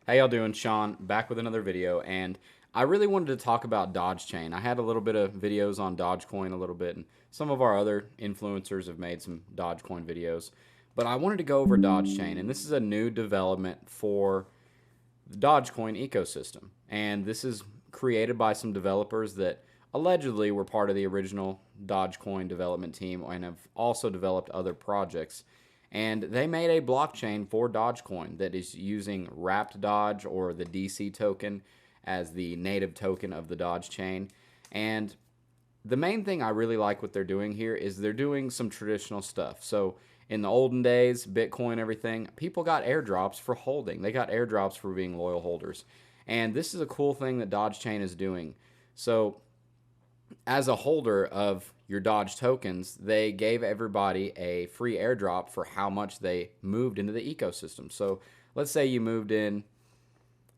How y'all doing? Sean, back with another video, and I really wanted to talk about Dogechain. I had a little bit of videos on Dogecoin a little bit, and some of our other influencers have made some Dogecoin videos, but I wanted to go over Dogechain, and this is a new development for the Dogecoin ecosystem, and this is created by some developers that allegedly were part of the original Dogecoin development team and have also developed other projects. And they made a blockchain for Dogecoin that is using wrapped Doge, or the DC token, as the native token of the Doge chain. And the main thing I really like what they're doing here is they're doing some traditional stuff. So in the olden days, Bitcoin, everything, people got airdrops for holding. They got airdrops for being loyal holders. And this is a cool thing that Dogechain is doing. So as a holder of your Doge tokens, they gave everybody a free airdrop for how much they moved into the ecosystem. So let's say you moved in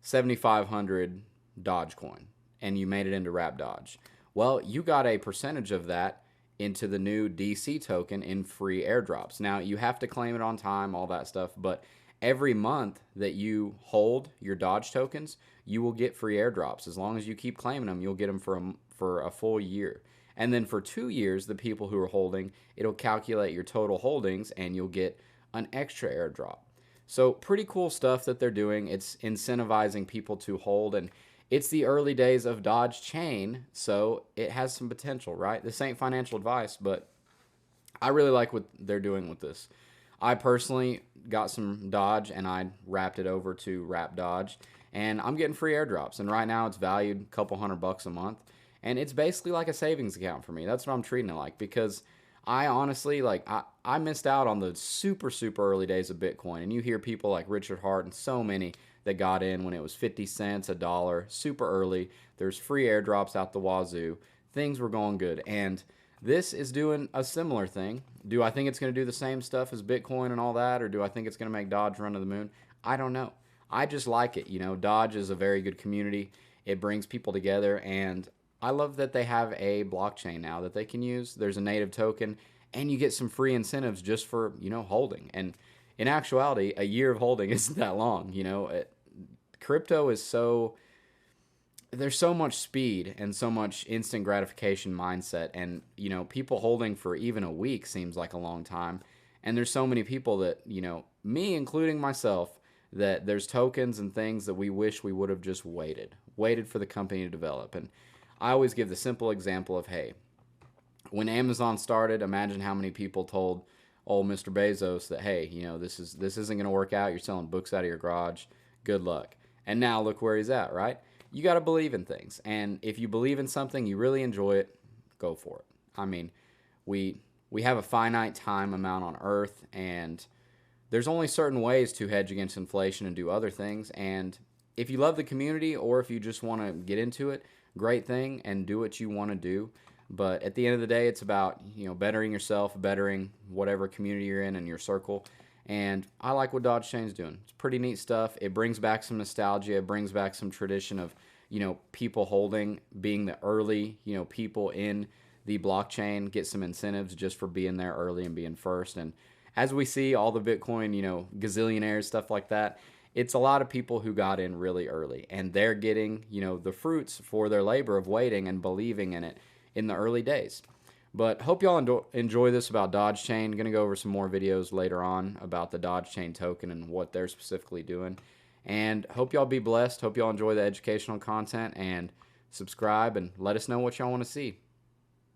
7,500 Dogecoin and you made it into Wrap Doge. Well, you got a percentage of that into the new DC token in free airdrops. Now, you have to claim it on time, all that stuff, but every month that you hold your Doge tokens, you will get free airdrops. As long as you keep claiming them, you'll get them for a full year. And then for 2 years, the people who are holding, it'll calculate your total holdings and you'll get an extra airdrop. So pretty cool stuff that they're doing. It's incentivizing people to hold, and it's the early days of Dogechain, so it has some potential, right? This ain't financial advice, but I really like what they're doing with this. I personally got some Doge and I wrapped it over to Wrap Doge, and I'm getting free airdrops. And right now it's valued a couple $100 a month, and it's basically like a savings account for me. That's what I'm treating it like, because I honestly, I missed out on the super early days of Bitcoin. And you hear people like Richard Hart and so many that got in when it was 50 cents, a dollar, super early. There's free airdrops out the wazoo. Things were going good. And this is doing a similar thing. Do I think it's going to do the same stuff as Bitcoin and all that, or do I think it's going to make Dodge run to the moon? I don't know. I just like it. You know, Dodge is a very good community. It brings people together, and I love that they have a blockchain now that they can use. There's a native token, and you get some free incentives just for, holding. And in actuality, a year of holding isn't that long. Crypto is there's so much speed and so much instant gratification mindset, and people holding for even a week seems like a long time. And there's so many people that, me including myself, that there's tokens and things that we wish we would have just waited for the company to develop. And I always give the simple example of, hey, when Amazon started, imagine how many people told old Mr. Bezos that, hey, this isn't going to work out. You're selling books out of your garage. Good luck. And now look where he's at, right? You got to believe in things. And if you believe in something, you really enjoy it, go for it. I mean, we have a finite time amount on Earth, and there's only certain ways to hedge against inflation and do other things. And if you love the community, or if you just want to get into it, great thing, and do what you want to do. But at the end of the day, it's about bettering yourself, bettering whatever community you're in and your circle. And I like what Dogechain's doing. It's pretty neat stuff. It brings back some nostalgia. It brings back some tradition of people holding, being the early people in the blockchain, get some incentives just for being there early and being first. And as we see all the Bitcoin gazillionaires, stuff like that, it's a lot of people who got in really early, and they're getting the fruits for their labor of waiting and believing in it in the early days. But hope y'all enjoy this about Dogechain. Going to go over some more videos later on about the Dogechain token and what they're specifically doing. And hope y'all be blessed. Hope y'all enjoy the educational content, and subscribe and let us know what y'all want to see.